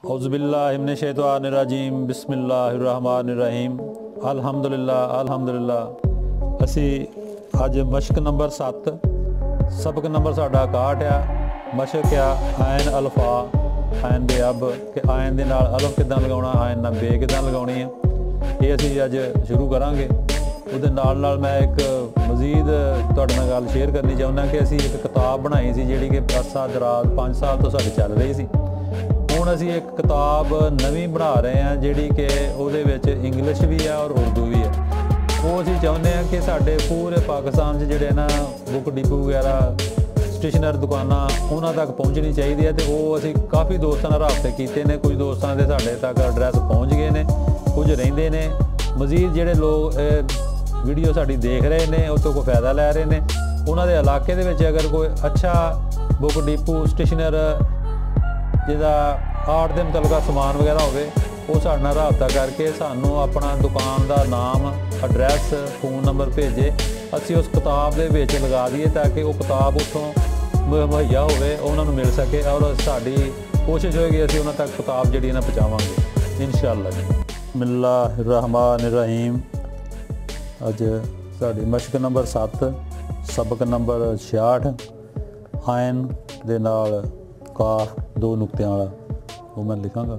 औज़ुबिल्लाहिमिनश्शैतानिर्रजीम बिस्मिल्लाहिर्रहमानिर्रहीम अल्हम्दुलिल्लाह। असी अज मशक नंबर 7 सबक नंबर साडा 61 आ। मशक आ आयन अल्फा आयन बे अब कि आयन दे नाल अल्फ किदां लगाउणा, आयन नाल बे किदां लगाउणी है, ये असी अज शुरू करांगे। ਉਹਦੇ ਨਾਲ मैं एक मजीद ਤੁਹਾਡੇ ਨਾਲ ਗੱਲ शेयर करनी चाहुंदा कि असी एक किताब बनाई सी जिहड़ी कि अरसा दराज 5 साल तो साडी चल रही सी। हुण असी एक किताब नवीं बना रहे हैं जिहड़ी कि ਉਹਦੇ ਵਿੱਚ इंग्लिश भी है और उर्दू भी है। वो असी चाहुंदे हैं कि साडे पूरे पाकिस्तान 'ਚ ਜਿਹੜੇ ना बुक डिपो वगैरह स्टेशनरी दुकानां उन्हां तक पहुँचनी चाहिए है। तो वो असी काफ़ी दोस्तों नाल राबते कीते ने, कुछ दोस्तों के साडे तक एड्रैस पहुँच गए ने, कुछ रहिंदे ने। मजीद जिहड़े लोग वीडियो साडी देख रहे हैं उस तो कोई फायदा लै रहे हैं, उन्होंने इलाके दे विच अगर कोई अच्छा बुक डिपो स्टेशनर जिहदा आर्ट के मुतलका समान वगैरह होवे वो साडे नाल राबता करके सानू अपना दुकान का नाम एड्रैस फोन नंबर भेजे, असी उस किताब के विच लगा दईए ताकि वो किताब उत्थों मुहैया होवे, उन्होंने मिल सके। और साडी कोशिश होएगी असी उन्हां तक किताब जिहड़ी ना पहुँचावांगे इंशाअल्लाह जी। बिस्मिल्लाहिर्रहमानिर्रहीम। अज साडी मशक नंबर 7 सबक नंबर 66 आयन दे नाल काफ 2 नुक्तियां वाला वो मैं लिखांगा।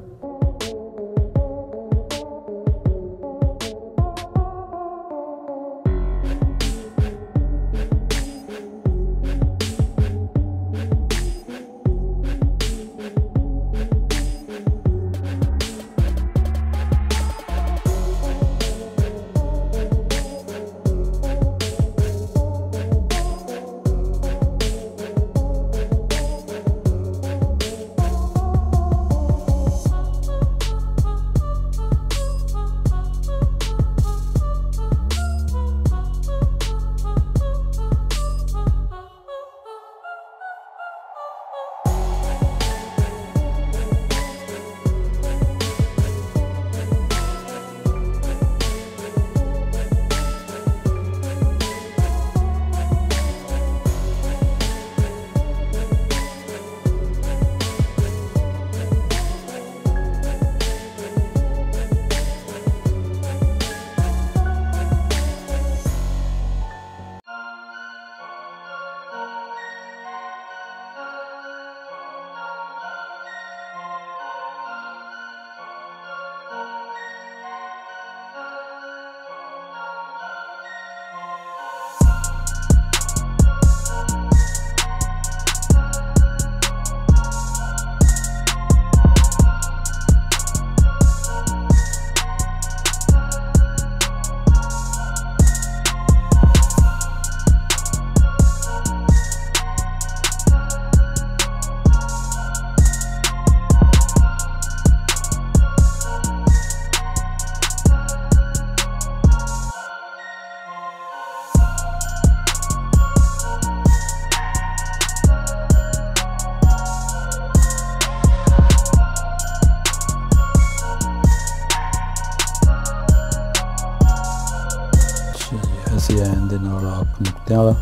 ऐसे आयन के नाल आप नुक्तियां वाला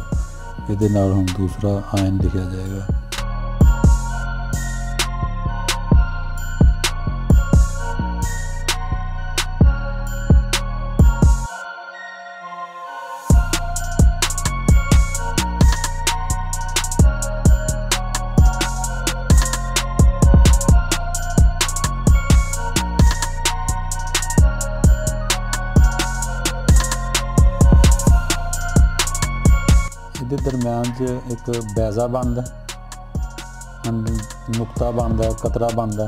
ये नाल हम दूसरा आयन लिखा जाएगा। ਇਹਦੇ दरम्यान एक बैजा बनता, नुकता बनता, कतरा बनता,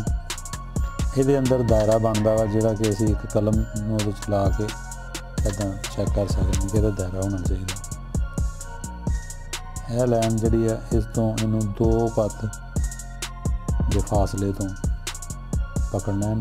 ये अंदर दायरा बनता वा जिहड़ा कि असीं एक कलम नूं उहदे च ला के इदां चैक कर सकते हैं कि इहदा दायरा होना चाहिए। यह लाइन जिहड़ी है इस तो इनू 2 पत के फासले तो पकड़ना है।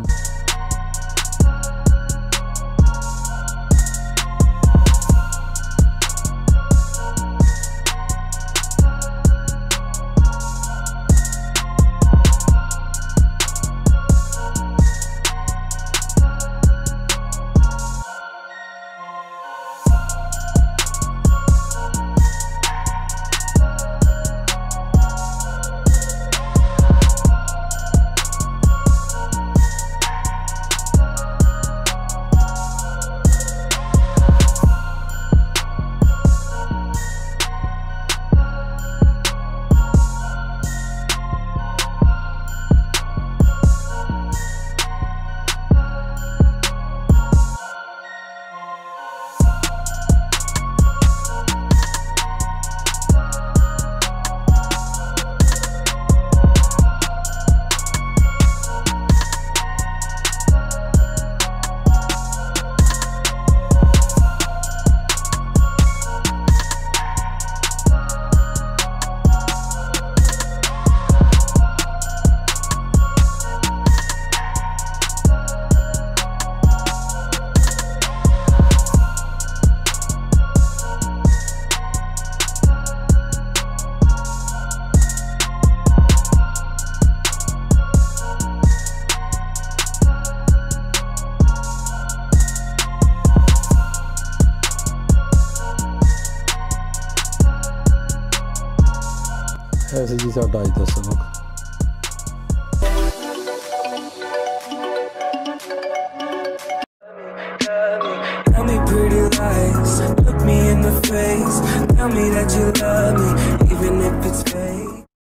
ਐਸੇ ਜੀ ਸਾਡਾ ਅੱਜ ਦਾ ਸਬਕ। Tell me pretty lies, look me in the face, tell me that you love me, even if it's fake.